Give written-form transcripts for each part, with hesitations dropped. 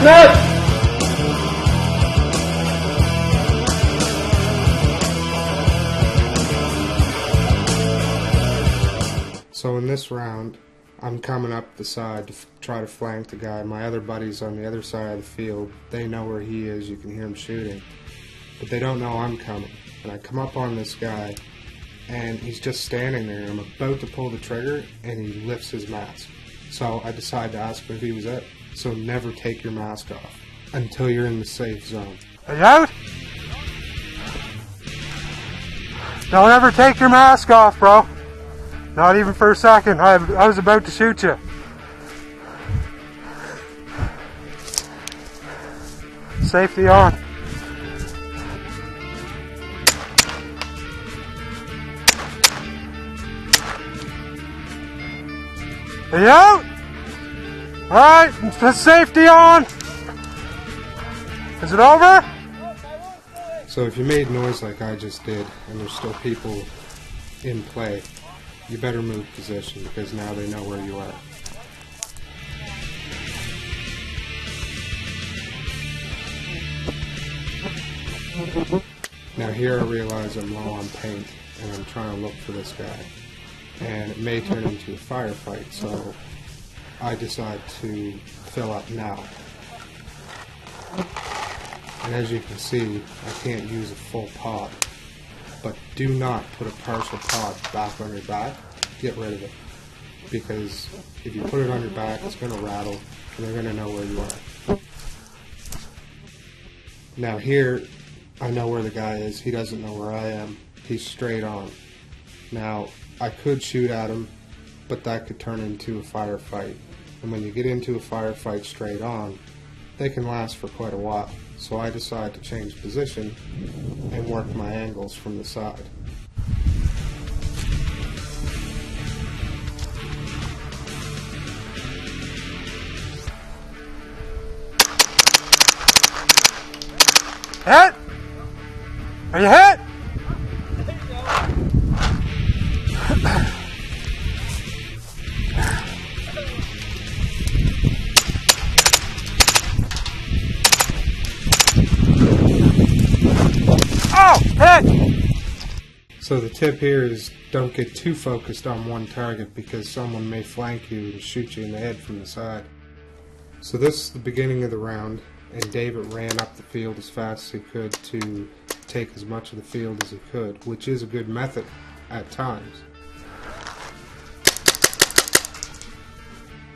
So in this round, I'm coming up the side to try to flank the guy. My other buddies on the other side of the field, they know where he is, you can hear him shooting. But they don't know I'm coming. And I come up on this guy, and he's just standing there. I'm about to pull the trigger, and he lifts his mask. So I decide to ask him if he was it. So never take your mask off until you're in the safe zone. Are you out? Don't ever take your mask off, bro. Not even for a second. I was about to shoot you. Safety on. Are you out? Alright, the safety on. Is it over? So if you made noise like I just did, and there's still people in play, you better move position, because now they know where you are. Now here I realize I'm low on paint, and I'm trying to look for this guy. And it may turn into a firefight, so I decide to fill up now. And as you can see, I can't use a full pod. But do not put a partial pod back on your back. Get rid of it. Because if you put it on your back, it's going to rattle, and they're going to know where you are. Now here, I know where the guy is. He doesn't know where I am. He's straight on. Now, I could shoot at him, but that could turn into a firefight. And when you get into a firefight straight on, they can last for quite a while. So I decide to change position and work my angles from the side. Hit? Are you hit? Oh, hit! So the tip here is don't get too focused on one target, because someone may flank you and shoot you in the head from the side. So this is the beginning of the round, and David ran up the field as fast as he could to take as much of the field as he could, which is a good method at times.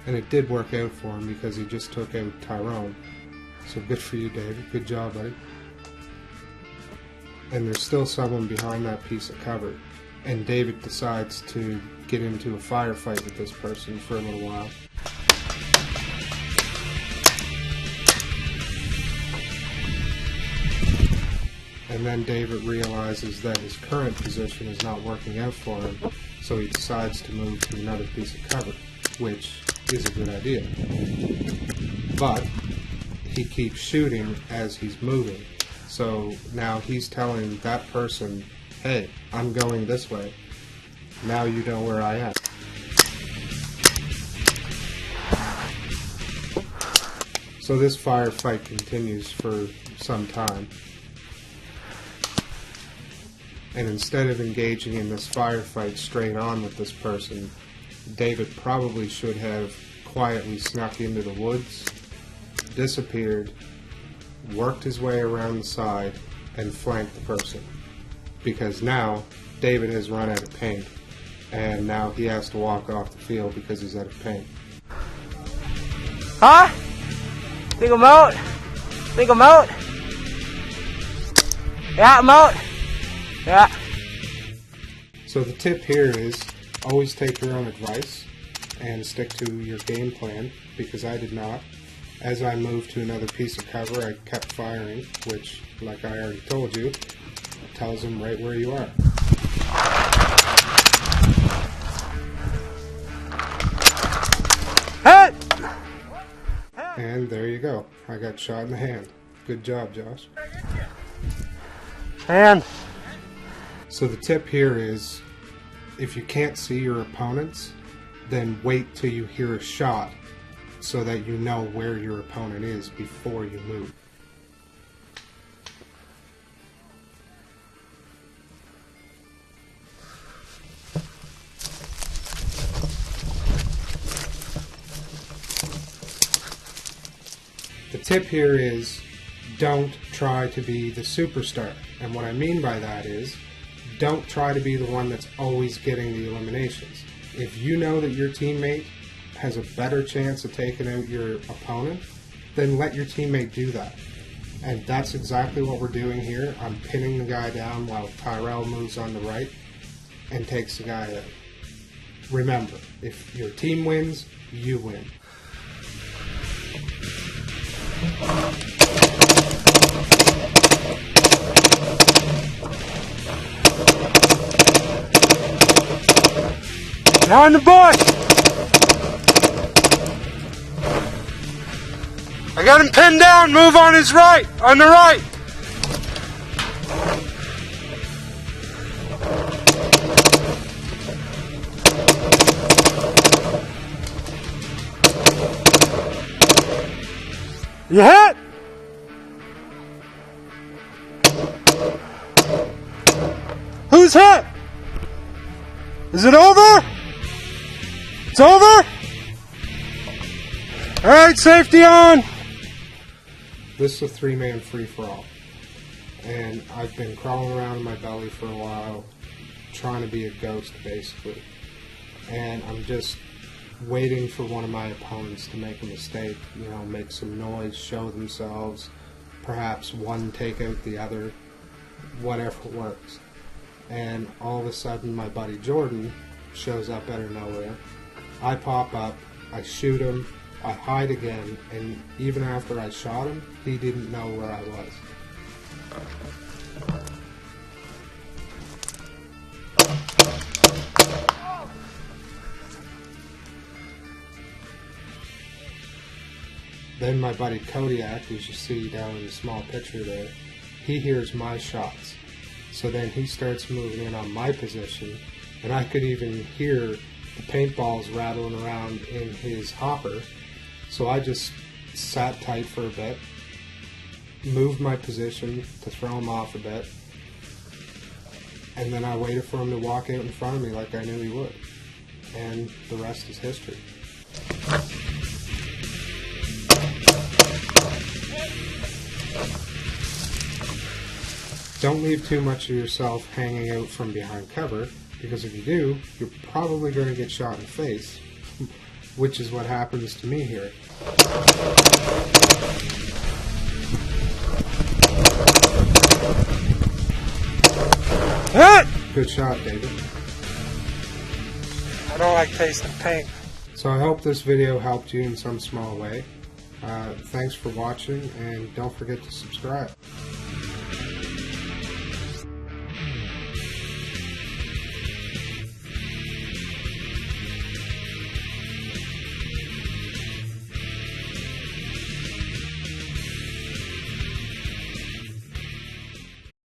And it did work out for him, because he just took out Tyrone. So good for you, David. Good job, buddy. And there's still someone behind that piece of cover. And David decides to get into a firefight with this person for a little while. And then David realizes that his current position is not working out for him, so he decides to move to another piece of cover, which is a good idea. But he keeps shooting as he's moving. So now he's telling that person, hey, I'm going this way. Now you know where I am. So this firefight continues for some time. And instead of engaging in this firefight straight on with this person, David probably should have quietly snuck into the woods, disappeared, worked his way around the side, and flanked the person. Because now, David has run out of paint, and now he has to walk off the field because he's out of paint. Huh? Think I'm out? Think I'm out? Yeah, I'm out. Yeah. So the tip here is always take your own advice and stick to your game plan, because I did not. As I moved to another piece of cover, I kept firing, which, like I already told you, tells them right where you are. Hit! And there you go. I got shot in the hand. Good job, Josh. And So the tip here is, if you can't see your opponents, then wait till you hear a shot so that you know where your opponent is before you move. The tip here is don't try to be the superstar. And what I mean by that is don't try to be the one that's always getting the eliminations. If you know that your teammate has a better chance of taking out your opponent, then let your teammate do that. And that's exactly what we're doing here. I'm pinning the guy down while Tyrell moves on the right and takes the guy out. Remember, if your team wins, you win. Now in the bush! I got him pinned down, move on his right, on the right. You hit! Who's hit? Is it over? It's over? Alright, safety on! This is a 3-man free-for-all. And I've been crawling around in my belly for a while, trying to be a ghost, basically. And I'm just waiting for one of my opponents to make a mistake, you know, make some noise, show themselves, perhaps one take out the other, whatever works. And all of a sudden my buddy Jordan shows up out of nowhere. I pop up, I shoot him, I hide again, and even after I shot him, he didn't know where I was. Then my buddy Kodiak, as you see down in the small picture there, he hears my shots. So then he starts moving in on my position, and I could even hear the paintballs rattling around in his hopper. So I just sat tight for a bit, moved my position to throw him off a bit, and then I waited for him to walk out in front of me like I knew he would. And the rest is history. Don't leave too much of yourself hanging out from behind cover, because if you do, you're probably going to get shot in the face, which is what happens to me here. Good shot, David. I don't like tasting paint. So I hope this video helped you in some small way. Thanks for watching, and don't forget to subscribe.